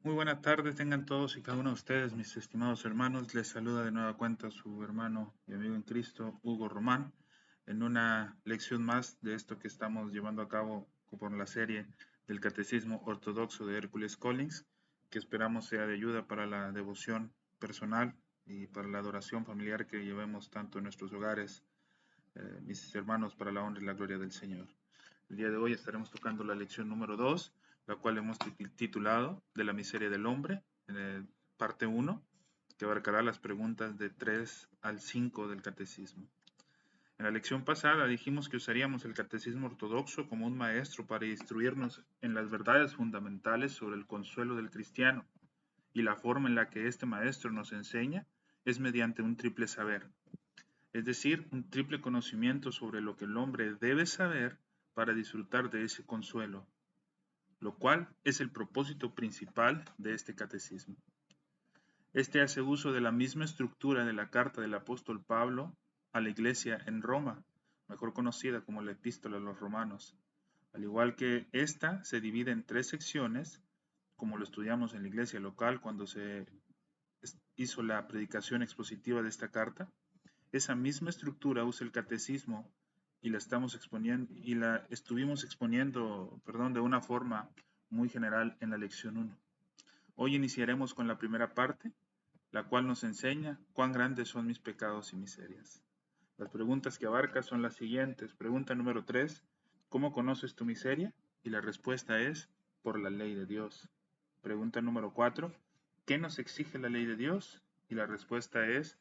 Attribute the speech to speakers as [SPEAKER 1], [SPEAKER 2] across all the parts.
[SPEAKER 1] Muy buenas tardes, tengan todos y cada uno de ustedes, mis estimados hermanos. Les saluda de nueva cuenta su hermano y amigo en Cristo, Hugo Román, en una lección más de esto que estamos llevando a cabo por la serie del Catecismo Ortodoxo de Hércules Collins, que esperamos sea de ayuda para la devoción personal y para la adoración familiar que llevemos tanto en nuestros hogares, mis hermanos, para la honra y la gloria del Señor. El día de hoy estaremos tocando la lección número 2, la cual hemos titulado De la miseria del hombre, parte 1, que abarcará las preguntas de 3 al 5 del catecismo. En la lección pasada dijimos que usaríamos el catecismo ortodoxo como un maestro para instruirnos en las verdades fundamentales sobre el consuelo del cristiano, y la forma en la que este maestro nos enseña es mediante un triple saber, es decir, un triple conocimiento sobre lo que el hombre debe saber para disfrutar de ese consuelo, lo cual es el propósito principal de este catecismo. Este hace uso de la misma estructura de la carta del apóstol Pablo a la iglesia en Roma, mejor conocida como la Epístola a los Romanos. Al igual que esta se divide en 3 secciones, como lo estudiamos en la iglesia local cuando se hizo la predicación expositiva de esta carta, esa misma estructura usa el catecismo y la estuvimos exponiendo, de una forma muy general en la lección 1. Hoy iniciaremos con la primera parte, la cual nos enseña cuán grandes son mis pecados y miserias. Las preguntas que abarca son las siguientes. Pregunta número 3, ¿cómo conoces tu miseria? Y la respuesta es, por la ley de Dios. Pregunta número 4, ¿qué nos exige la ley de Dios? Y la respuesta es,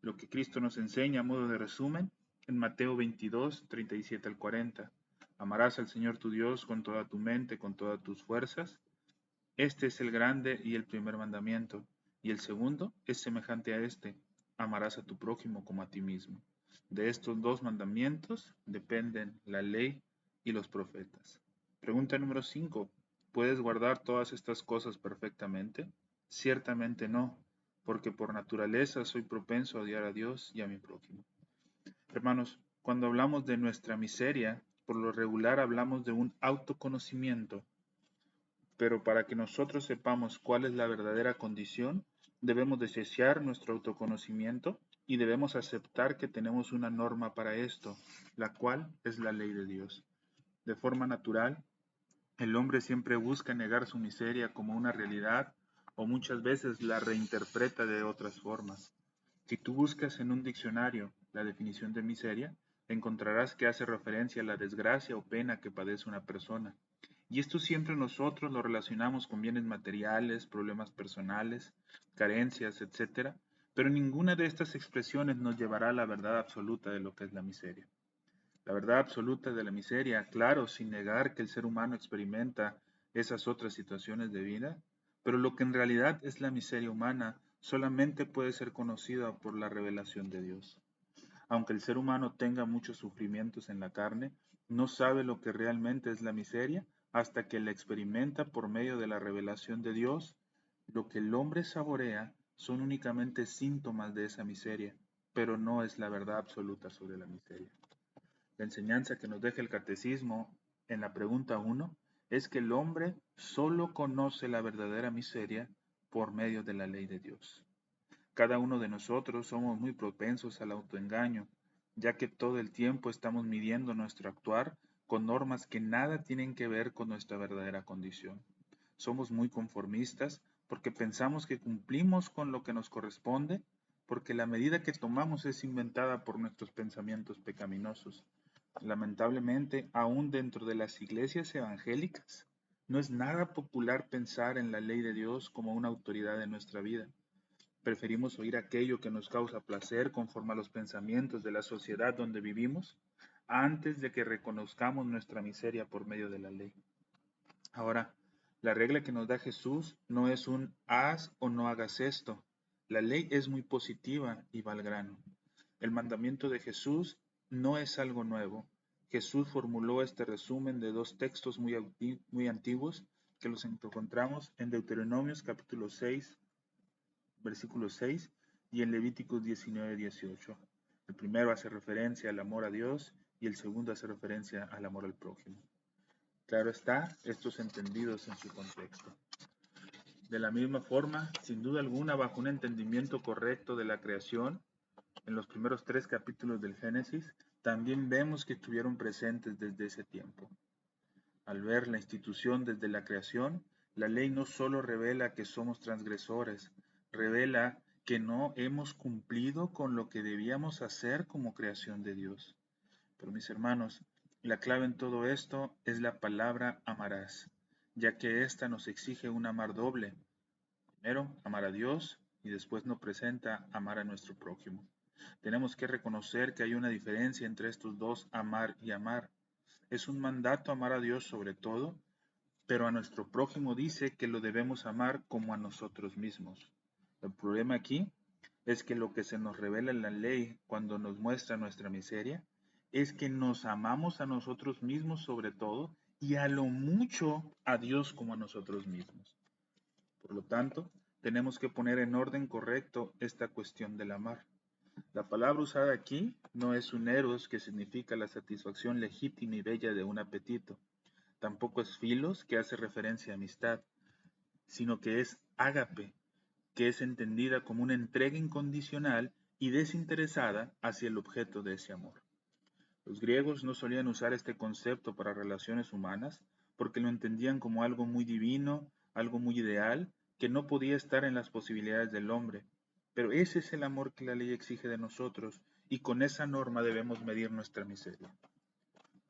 [SPEAKER 1] lo que Cristo nos enseña a modo de resumen en Mateo 22, 37 al 40. Amarás al Señor tu Dios con toda tu mente, con todas tus fuerzas. Este es el grande y el primer mandamiento. Y el segundo es semejante a este. Amarás a tu prójimo como a ti mismo. De estos 2 mandamientos dependen la ley y los profetas. Pregunta número 5. ¿Puedes guardar todas estas cosas perfectamente? Ciertamente no, porque por naturaleza soy propenso a odiar a Dios y a mi prójimo. Hermanos, cuando hablamos de nuestra miseria, por lo regular hablamos de un autoconocimiento, pero para que nosotros sepamos cuál es la verdadera condición, debemos desear nuestro autoconocimiento y debemos aceptar que tenemos una norma para esto, la cual es la ley de Dios. De forma natural, el hombre siempre busca negar su miseria como una realidad o muchas veces la reinterpreta de otras formas. Si tú buscas en un diccionario la definición de miseria, encontrarás que hace referencia a la desgracia o pena que padece una persona. Y esto siempre nosotros lo relacionamos con bienes materiales, problemas personales, carencias, etc. Pero ninguna de estas expresiones nos llevará a la verdad absoluta de lo que es la miseria. La verdad absoluta de la miseria, claro, sin negar que el ser humano experimenta esas otras situaciones de vida, pero lo que en realidad es la miseria humana solamente puede ser conocida por la revelación de Dios. Aunque el ser humano tenga muchos sufrimientos en la carne, no sabe lo que realmente es la miseria hasta que la experimenta por medio de la revelación de Dios. Lo que el hombre saborea son únicamente síntomas de esa miseria, pero no es la verdad absoluta sobre la miseria. La enseñanza que nos deja el catecismo en la pregunta 1 es que el hombre solo conoce la verdadera miseria por medio de la ley de Dios. Cada uno de nosotros somos muy propensos al autoengaño, ya que todo el tiempo estamos midiendo nuestro actuar con normas que nada tienen que ver con nuestra verdadera condición. Somos muy conformistas porque pensamos que cumplimos con lo que nos corresponde, porque la medida que tomamos es inventada por nuestros pensamientos pecaminosos. Lamentablemente, aún dentro de las iglesias evangélicas, no es nada popular pensar en la ley de Dios como una autoridad en nuestra vida. Preferimos oír aquello que nos causa placer conforme a los pensamientos de la sociedad donde vivimos, antes de que reconozcamos nuestra miseria por medio de la ley. Ahora, la regla que nos da Jesús no es un haz o no hagas esto. La ley es muy positiva y va al grano. El mandamiento de Jesús no es algo nuevo. Jesús formuló este resumen de 2 textos muy antiguos que los encontramos en Deuteronomios capítulo 6, versículo 6 y en Levíticos 19, 18. El primero hace referencia al amor a Dios y el segundo hace referencia al amor al prójimo. Claro está, estos entendidos en su contexto. De la misma forma, sin duda alguna, bajo un entendimiento correcto de la creación, en los primeros 3 capítulos del Génesis, también vemos que estuvieron presentes desde ese tiempo. Al ver la institución desde la creación, la ley no solo revela que somos transgresores, revela que no hemos cumplido con lo que debíamos hacer como creación de Dios. Pero mis hermanos, la clave en todo esto es la palabra amarás, ya que ésta nos exige un amar doble. Primero, amar a Dios y después nos presenta amar a nuestro prójimo. Tenemos que reconocer que hay una diferencia entre estos dos, amar y amar. Es un mandato amar a Dios sobre todo, pero a nuestro prójimo dice que lo debemos amar como a nosotros mismos. El problema aquí es que lo que se nos revela en la ley cuando nos muestra nuestra miseria es que nos amamos a nosotros mismos sobre todo y a lo mucho a Dios como a nosotros mismos. Por lo tanto, tenemos que poner en orden correcto esta cuestión del amar. La palabra usada aquí no es un eros, que significa la satisfacción legítima y bella de un apetito. Tampoco es filos, que hace referencia a amistad, sino que es ágape, que es entendida como una entrega incondicional y desinteresada hacia el objeto de ese amor. Los griegos no solían usar este concepto para relaciones humanas porque lo entendían como algo muy divino, algo muy ideal, que no podía estar en las posibilidades del hombre. Pero ese es el amor que la ley exige de nosotros y con esa norma debemos medir nuestra miseria.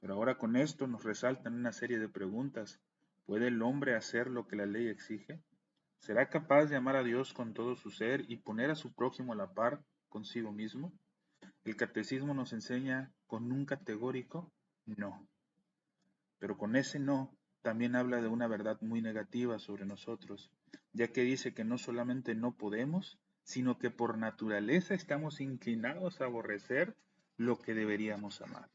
[SPEAKER 1] Pero ahora con esto nos resaltan una serie de preguntas. ¿Puede el hombre hacer lo que la ley exige? ¿Será capaz de amar a Dios con todo su ser y poner a su prójimo a la par consigo mismo? El catecismo nos enseña con un categórico no. Pero con ese no también habla de una verdad muy negativa sobre nosotros, ya que dice que no solamente no podemos, sino que por naturaleza estamos inclinados a aborrecer lo que deberíamos amar.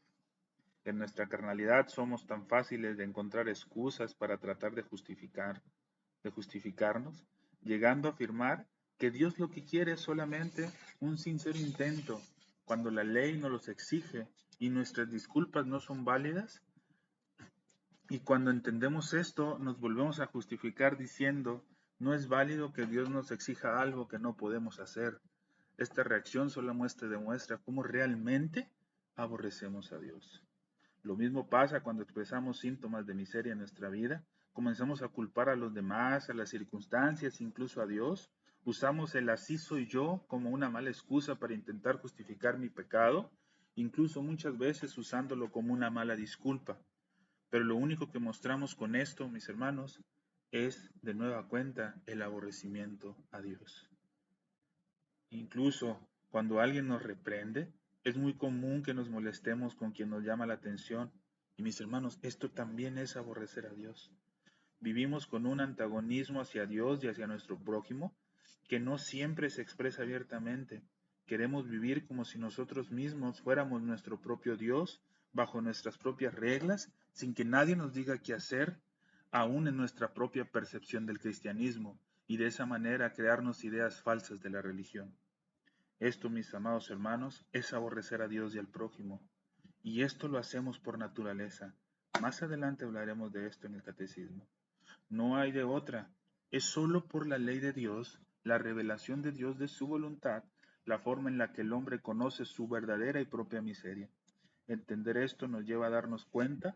[SPEAKER 1] En nuestra carnalidad somos tan fáciles de encontrar excusas para tratar de justificarnos, llegando a afirmar que Dios lo que quiere es solamente un sincero intento, cuando la ley nos los exige y nuestras disculpas no son válidas. Y cuando entendemos esto, nos volvemos a justificar diciendo, no es válido que Dios nos exija algo que no podemos hacer. Esta reacción solo demuestra cómo realmente aborrecemos a Dios. Lo mismo pasa cuando expresamos síntomas de miseria en nuestra vida. Comenzamos a culpar a los demás, a las circunstancias, incluso a Dios. Usamos el así soy yo como una mala excusa para intentar justificar mi pecado, incluso muchas veces usándolo como una mala disculpa. Pero lo único que mostramos con esto, mis hermanos, es de nueva cuenta el aborrecimiento a Dios. Incluso cuando alguien nos reprende, es muy común que nos molestemos con quien nos llama la atención. Y mis hermanos, esto también es aborrecer a Dios. Vivimos con un antagonismo hacia Dios y hacia nuestro prójimo que no siempre se expresa abiertamente. Queremos vivir como si nosotros mismos fuéramos nuestro propio Dios, bajo nuestras propias reglas, sin que nadie nos diga qué hacer, aún en nuestra propia percepción del cristianismo, y de esa manera crearnos ideas falsas de la religión. Esto, mis amados hermanos, es aborrecer a Dios y al prójimo, y esto lo hacemos por naturaleza. Más adelante hablaremos de esto en el catecismo. No hay de otra. Es solo por la ley de Dios, la revelación de Dios de su voluntad, la forma en la que el hombre conoce su verdadera y propia miseria. Entender esto nos lleva a darnos cuenta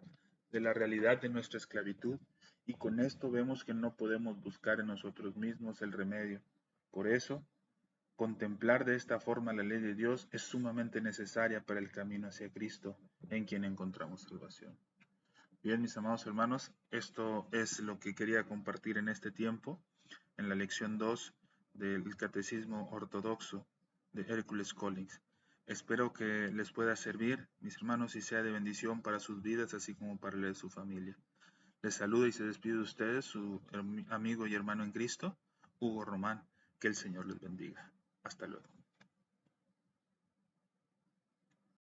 [SPEAKER 1] de la realidad de nuestra esclavitud y con esto vemos que no podemos buscar en nosotros mismos el remedio. Por eso, contemplar de esta forma la ley de Dios es sumamente necesaria para el camino hacia Cristo, en quien encontramos salvación. Bien, mis amados hermanos, esto es lo que quería compartir en este tiempo, en la lección 2 del Catecismo Ortodoxo de Hércules Collins. Espero que les pueda servir, mis hermanos, y sea de bendición para sus vidas, así como para la de su familia. Les saluda y se despide de ustedes su amigo y hermano en Cristo, Hugo Román. Que el Señor les bendiga. Hasta luego.